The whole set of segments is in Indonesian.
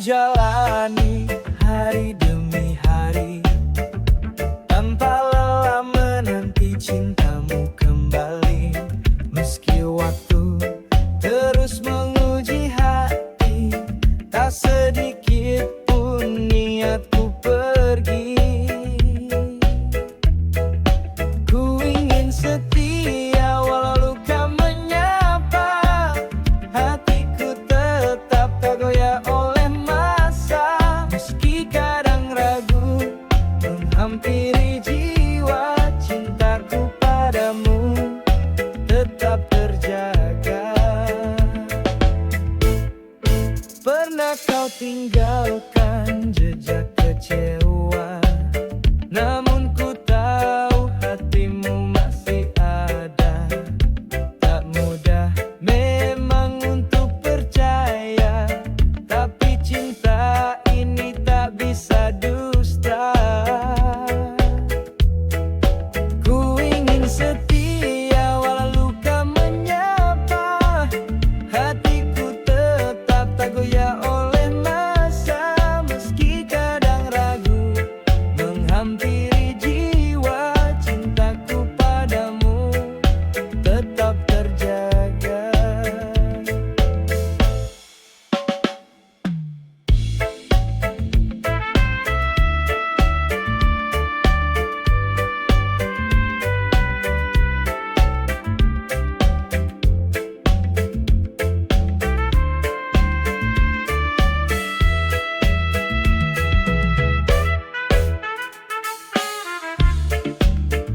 jalani hari demi hari, tanpa lelah menanti cintamu kembali. Meski waktu terus menguji hati, tak sedikit pun niatku pergi. Ku ingin setia walau luka menyapa, hatiku tetap tak goyah oleh masa. Meski kadang ragu menghampiri jiwa, cintaku padamu tetap terjaga. Pernah kau tinggalkan jejak kecewa, namun ku tahu hatimu masih ada. Tak mudah memang untuk percaya, tapi cinta ini tak bisa dusta. Ku ingin setia walau luka menyapa, hatiku tetap tak goyah oleh masa. Meski kadang ragu menghampiri jiwa, cintaku padamu tetap terjaga.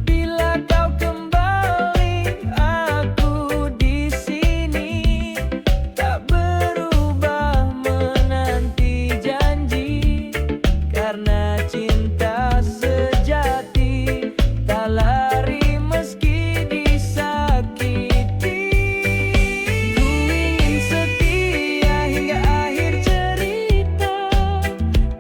Bila kau kembali, aku di sini, tak berubah menanti janji. Karena cinta sejati tak lari meski disakiti. Ku ingin setia hingga akhir cerita,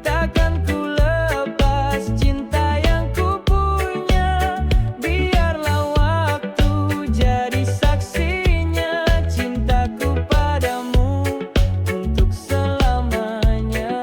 takkan ku lepas cinta yang ku punya. Biarlah waktu jadi saksinya, cintaku padamu untuk selamanya.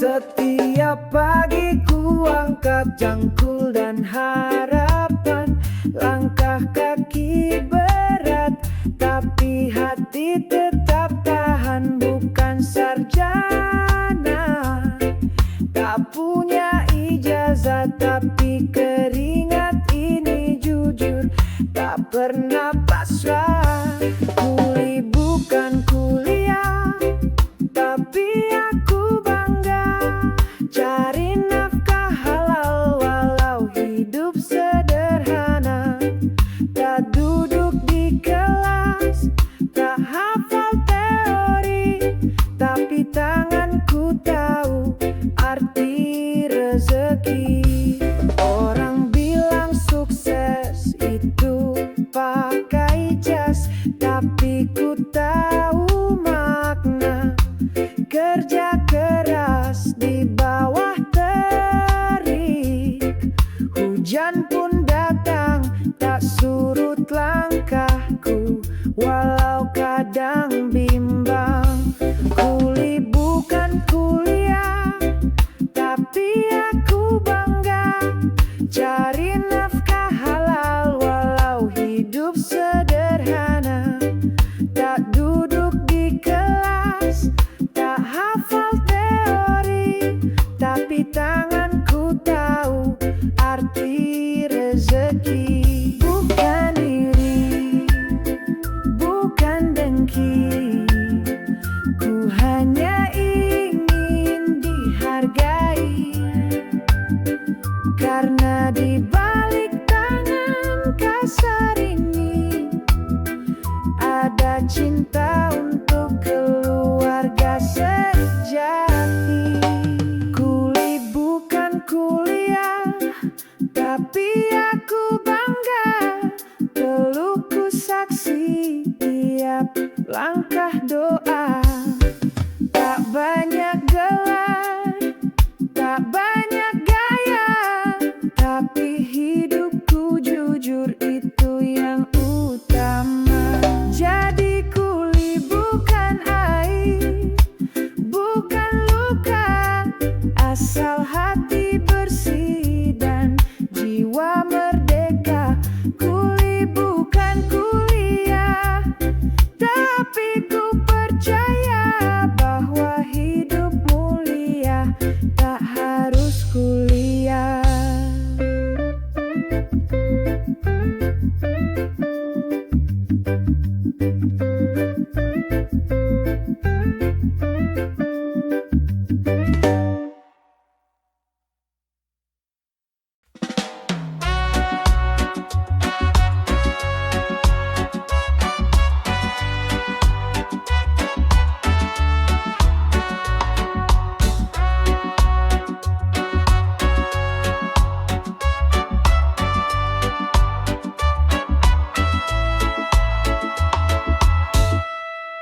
Setiap pagi ku angkat jangkul dan harapan. Langkah kaki berat, tapi hati tetap tahan. Bukan sarjana, tak punya ijazah, tapi keringat ini jujur tak pernah pasrah. Kuli bukan kuliah, tapi aku bangga cari nafkah halal walau hidup sederhana. Tak duduk di kelas, tak hafal teori, tapi tanganku tahu arti rezeki. Orang bilang sukses itu pakai jas, tapi ku tahu makna kerja keras di bawah terik. Hujan pun datang, tak surut langkahku, walau kadang bimbang. Kuli bukan kuliah, tapi aku bangga cari nafkah halal walau hidup sederhana. Tak duduk di kelas, tak hafal teori, tapi tanganku tahu arti rezeki. Bukan iri, bukan dengki, ku hanya ingin dihargai. Karena di balik tangan kasar ini ada cinta untuk Iya ku bangga, pelukku saksi tiap langkah doa. Tak banyak gelar, tak banyak gaya, tapi hidupku jujur itu yang utama. Jadi kuli bukan air, bukan luka, asal hati bersih dan jiwa merdeka. Kuli bukan kuliah, tapi ku percaya bahwa hidup mulia tak harus kuliah.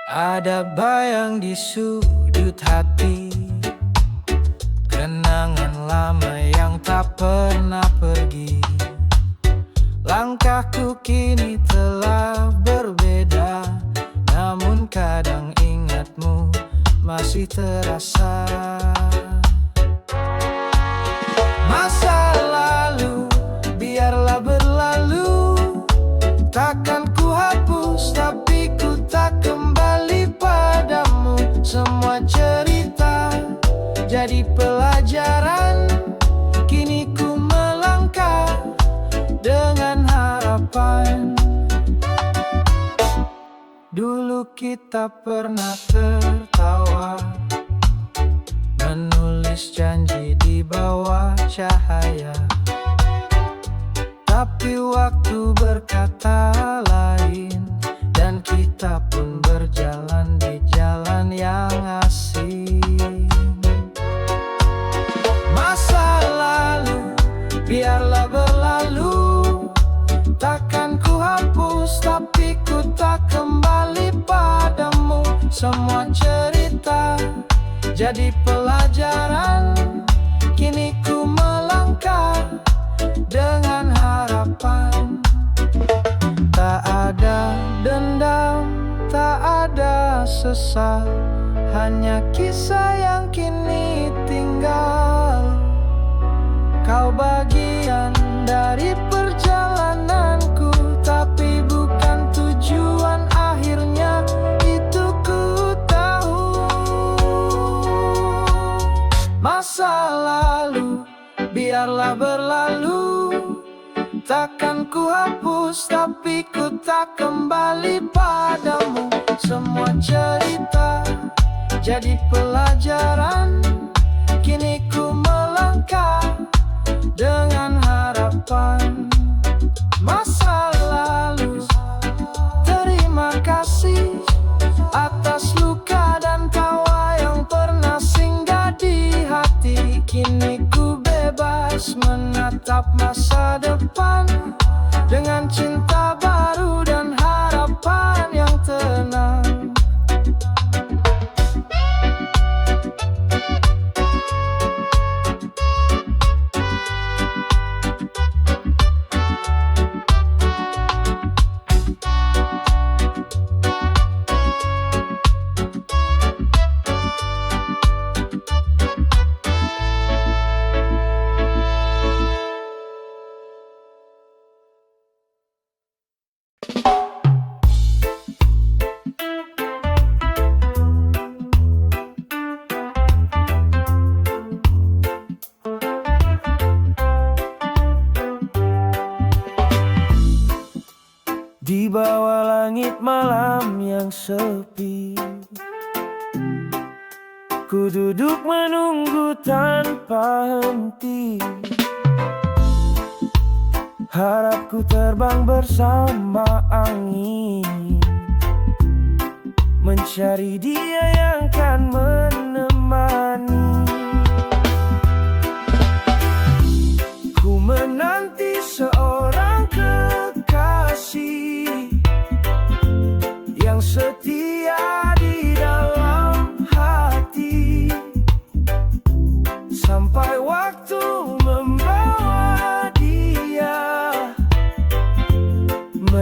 Ada bayang di sudut hati, kenangan lama yang tak pernah pergi. Langkahku kini telah berbeda, namun kadang ingatmu masih terasa. Masa lalu biarlah berlalu, takkan ku hapus tapi ku tak kembali padamu. Semua cerita jadi pelajaran, kini ku melangkah dengan harapan. Dulu kita pernah tertawa, menulis janji di bawah cahaya, tapi waktu berkata lain, dan kita pun berjalan di jalan yang asing. Masa lalu biarlah berlalu, takkan ku hapus tapi ku tak kembali padamu. Semua cerita jadi pelajaran, kini ku melangkah dengan harapan. Tak ada dendam, tak ada sesal, hanya kisah yang kini tinggal. Kau bagian dari perjalananku, tapi bukan tujuan akhirnya, itu ku tahu. Masa lalu biarlah berlalu, takkan ku hapus tapi ku tak kembali padamu. Semua cerita jadi pelajaran, kini ku melangkah dengan harapan. Masa lalu, terima kasih atas luka dan tawa yang pernah singgah di hati. Kini ku bebas menatap masa depan dengan cinta baru dan harapan yang tenang. Di bawah langit malam yang sepi, ku duduk menunggu tanpa henti. Harapku terbang bersama angin, mencari dia yang kan menemani. Ku menanti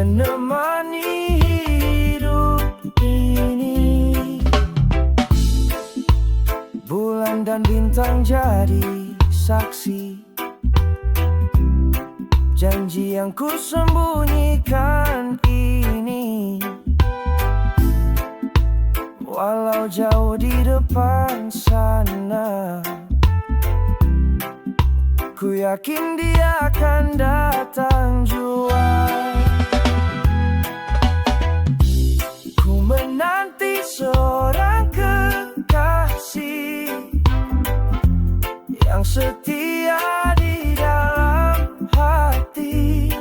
menemani hidup ini. Bulan dan bintang jadi saksi, janji yang ku sembunyikan ini. Walau jauh di depan sana, ku yakin dia akan datang jua. Ku menanti seorang kekasih yang setia di dalam hati,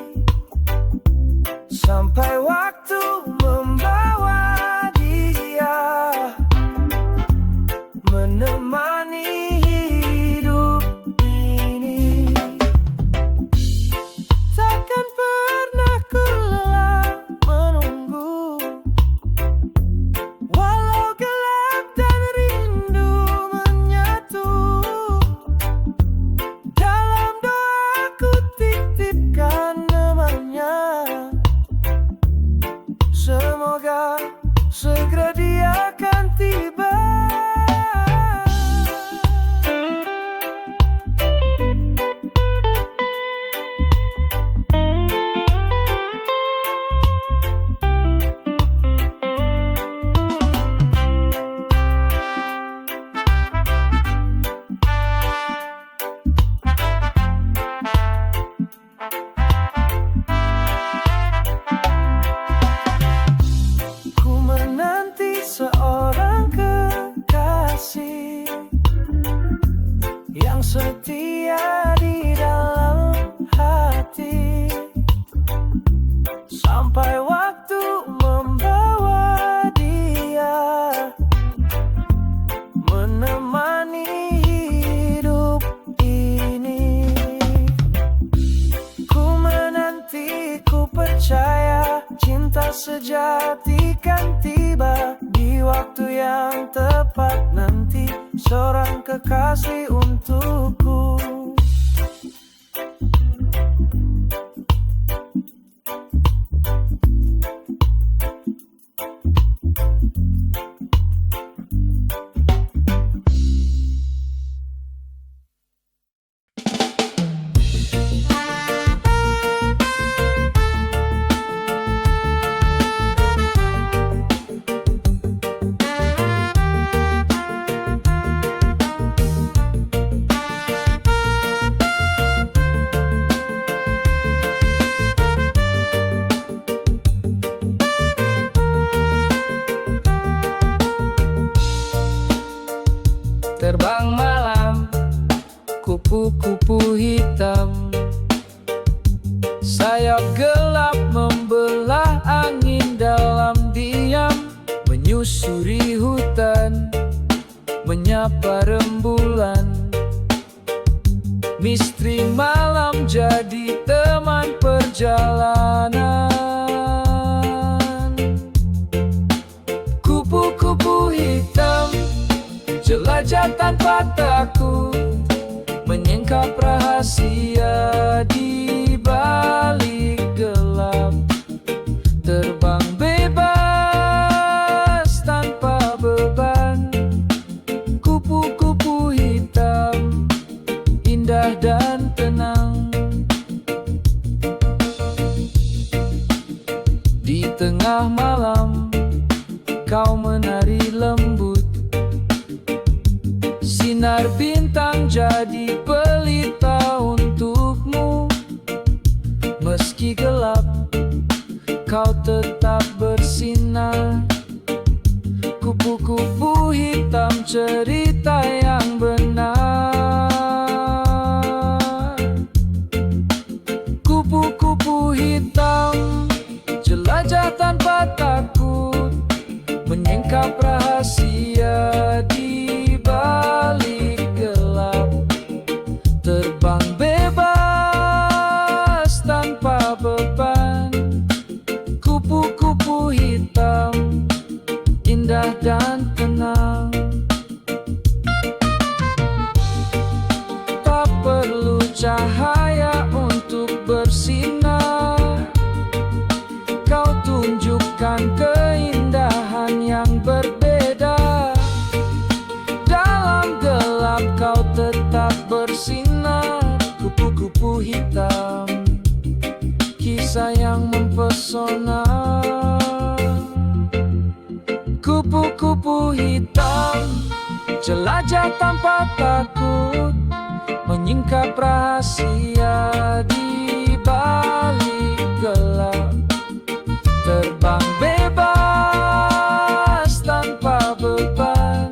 sampai waktu membawa dia menemani hidup ini. Takkan pernah ku lelah menunggu, walau gelap dan rindu menyatu. Dalam doaku titipkan namanya, semoga segera dia akan tiba. Ku menanti seorang kekasih yang setia di dalam hati, sampai waktu membawa dia menemani hidup ini. Ku menanti, ku percaya cinta sejati kan tiba di waktu yang tepat nanti. Seorang kekasih untukku. Terbang malam, kupu-kupu hitam, sayap gelap membelah angin dalam diam, menyusuri hutan, menyapa rembulan. Misteri malam jadi teman perjalanan. Kupu-kupu hitam jelajah tanpa takut, menyingkap rahasia di balik gelap. Terbang bebas tanpa beban, kupu-kupu hitam, indah dan tenang. Di tengah malam, kau menari lembut, sinar bintang jadi pelita untukmu. Meski gelap, kau tetap bersinar. Kupu-kupu hitam, cerita yang benar. Kupu-kupu hitam, jelajah tanpa takut, menyingkap rahasia di balik gelap. Terbang bebas tanpa beban, kupu-kupu hitam, indah dan tenang. Tak perlu cahaya untuk bersinar, nuansa yang mempesona. Kupu-kupu hitam, jelajah tanpa takut, menyingkap rahasia di balik gelap. Terbang bebas tanpa beban.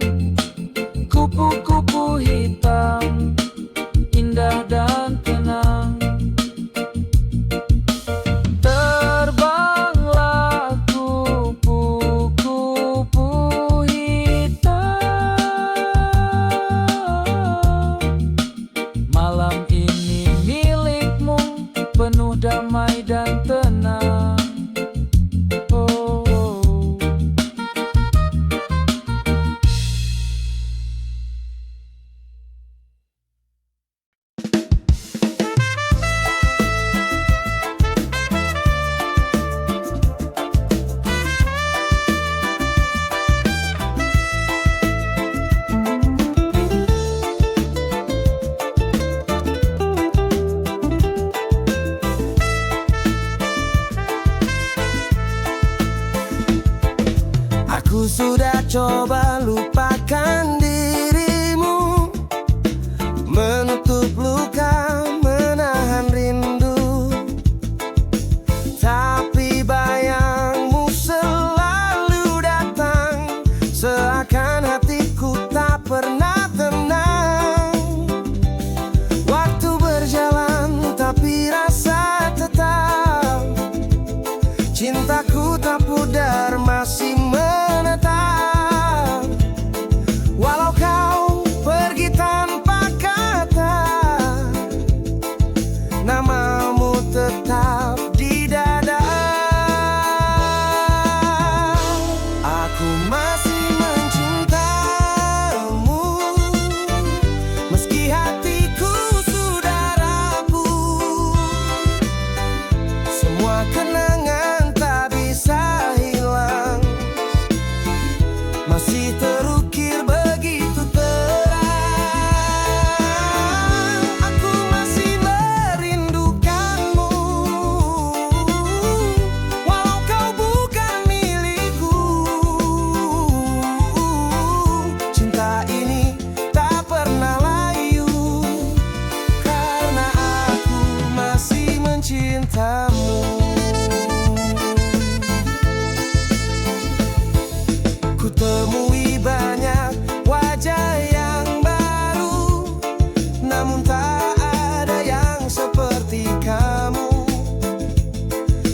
Kupu-kupu hitam, indah dan tenang. Terbanglah kupu-kupu hitam. Malam ini milikmu, penuh damai dan tenang. Oh, oh. Aku sudah coba lupakan dirimu, menutup luka, menahan rindu. Tapi bayangmu selalu datang, seakan hatiku tak pernah tenang. Waktu berjalan tapi rasa tetap, cintaku tak pudar, masih menetap. Walau kau pergi tanpa kata, namamu tetap di dada. Aku masih mencintamu, meski hatiku sudah rapuh. Semua kenangan tak bisa hilang, masih terukir begitu terang. Aku masih merindukanmu, walau kau bukan milikku. Cinta ini tak pernah layu, karena aku masih mencintamu. Ku temui banyak wajah yang baru, namun tak ada yang seperti kamu.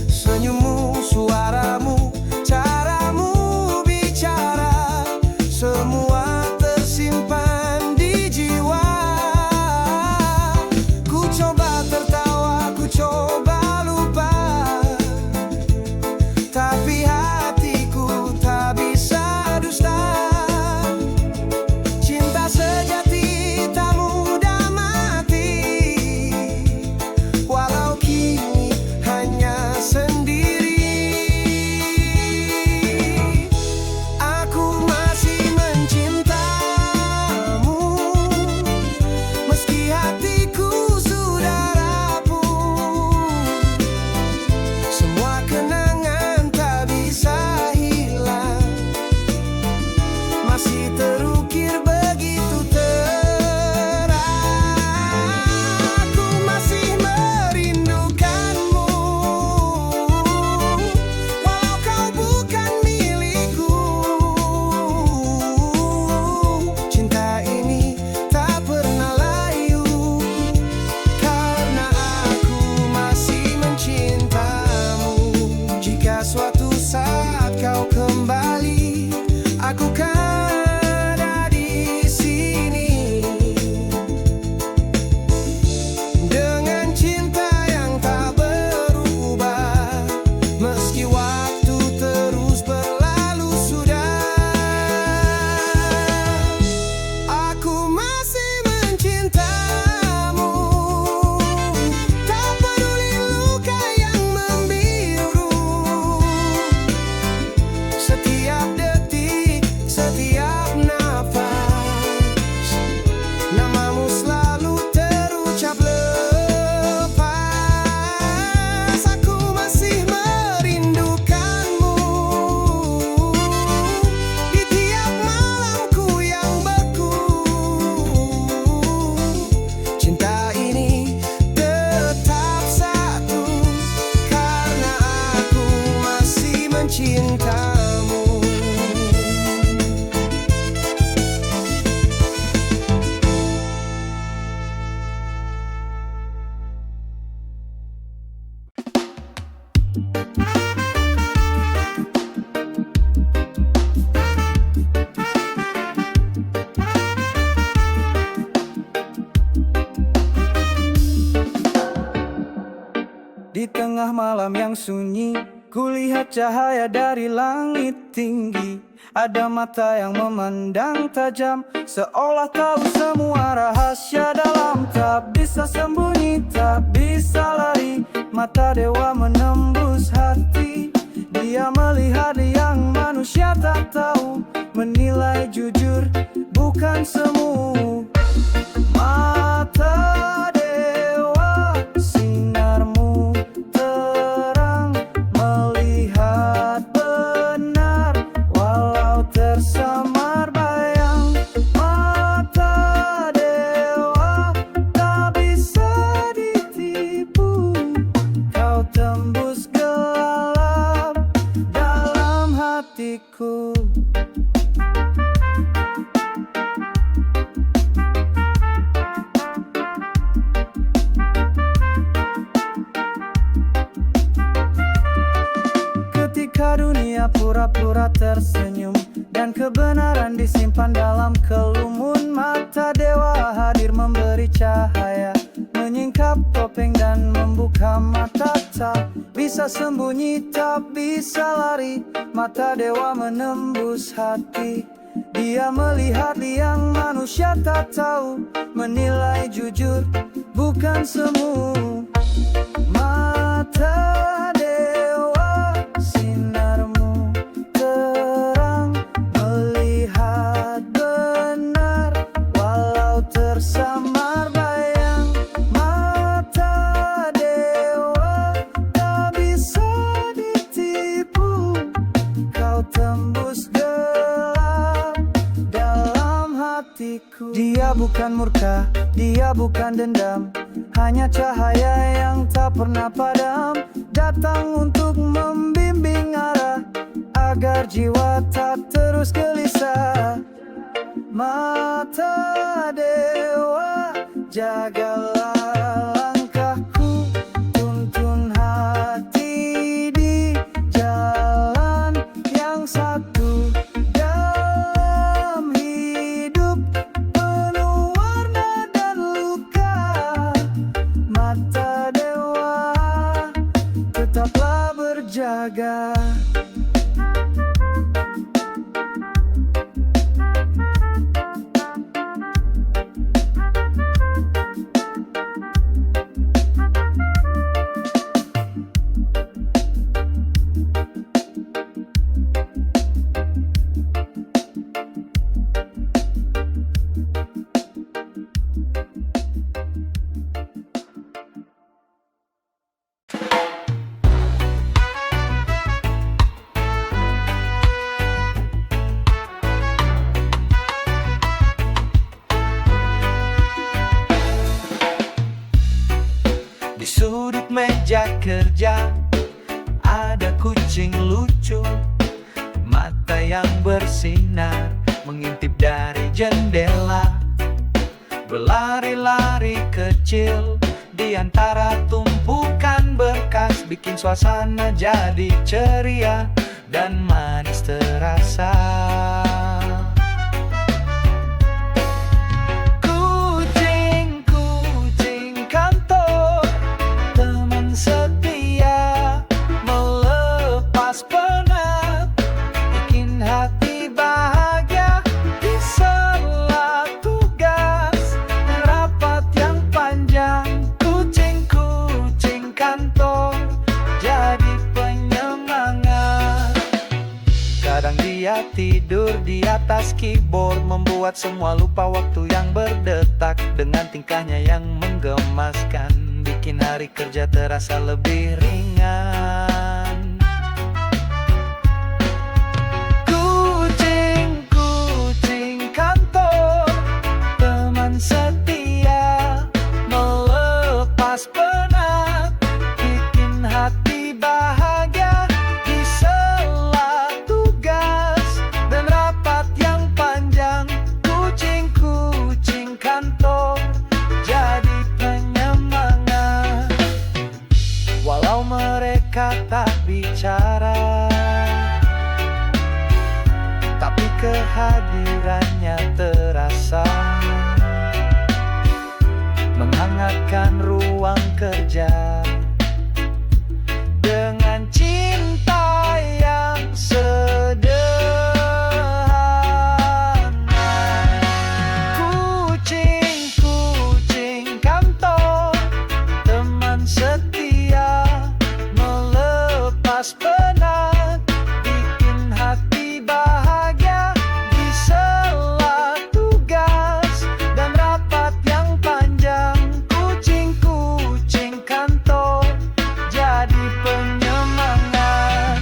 Senyummu, suaramu, caramu bicara, semua tersimpan di jiwa. Ku coba tertawa, ku coba lupa, cintamu. Di tengah malam yang sunyi, kulihat cahaya dari langit tinggi. Ada mata yang memandang tajam, seolah tahu semua rahasia dalam. Tak bisa sembunyi, tak bisa lari, mata dewa menembus hati. Dia melihat yang manusia tak tahu, menilai jujur bukan semu. Mata dewa, sinarmu terang, melihat benar walau tersamar bayang. Mata dewa tak bisa ditipu, kau tembus gelap dalam hatiku. Ketika dunia pura-pura tersenyum dan kebenaran disimpan dalam kelumun, mata dewa hadir memberi cahaya, menyingkap topeng dan membuka mata. Tak bisa sembunyi, tak bisa lari, mata dewa menembus hati. Dia melihat yang manusia tak tahu, menilai jujur bukan semu. Mata dewa, sinarmu terang, melihat benar walau tersamar bayang. Mata dewa tak bisa ditipu, kau tembus gelap dalam hatiku. Dia bukan murka, dia bukan dendam, hanya cahaya yang tak pernah padam, datang untuk membimbing arah agar jiwa tak terus gelisah. Mata dewa, jagalah langkahku, tuntun hati di jalan yang satu. Dalam hidup penuh warna dan luka, mata dewa tetaplah berjaga. Di sudut meja kerja ada kucing lucu, mata yang bersinar mengintip dari jendela. Berlari-lari kecil di antara tumpukan berkas, bikin suasana jadi ceria dan manis terasa. Dia tidur di atas keyboard, membuat semua lupa waktu yang berdetak. Dengan tingkahnya yang menggemaskan, bikin hari kerja terasa lebih ringan. Kucing kantor, teman setia, melepas penat, bikin hati bahagia di sela mereka tak bicara, tapi kehadirannya terasa menghangatkan ruang kerja dengan cinta yang sederhana. Kucing-kucing kantor, teman setia, melepas penat, bikin hati bahagia di sela tugas dan rapat yang panjang. Kucing-kucing kantor jadi penyemangat.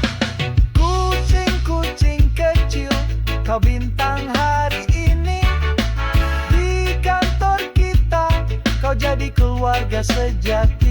Kucing-kucing kecil, kau bintang hari ini. Di kantor kita, kau jadi keluarga sejati.